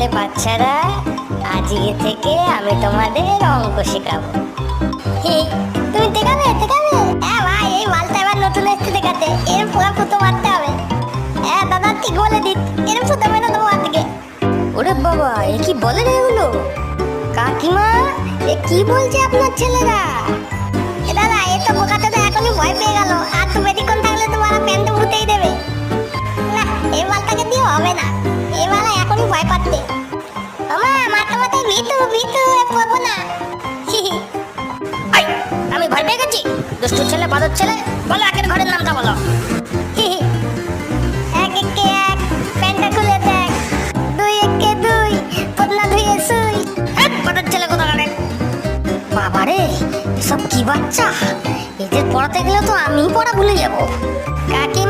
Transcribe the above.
তাহলে বাচ্চারা, আজকে থেকে আমি তোমাদের অঙ্ক শেখাবো। তুমি দেখাবে? হ্যাঁ ভাই, এই মালটা এবার নতুন এসছে দেখাতে, এর ফুটো মারতে হবে। হ্যাঁ দাদা ঠিক বলে দিন, এর ফুটো মেরে দেবো আজকে। ওরে বাবা, এ কি বলে রে এগুলো? কাকিমা, এ কি বলছে আপনার ছেলেরা? এ দাদা, এ তো বোকাতে তো এখনই ভয় পেয়ে গেল, আর তো বেশিক্ষণ থাকলে তোমার প্যান্ট ফুটেই দেবে। না, এই মালটাকে দিয়ে হবে না, এই মালা এখনই ভয় পাচ্ছে। মাথায় মাথায় ভিতু পড়বো না। আমি ভয় পেয়ে গেছি? দুষ্টু ছেলে, বাদর ছেলে, বলো একের ঘরের নামটা বলো। এক একে এক, প্যান্টটা খুলে দেখ। দুই একে দুই, পদনা ধুয়ে শুই। বাদর ছেলে কোথা কাটে? বাবারে, এসব কি বাচ্চা! এদের পড়াতে গেলে তো আমিই পড়া ভুলে যাবো। কাকি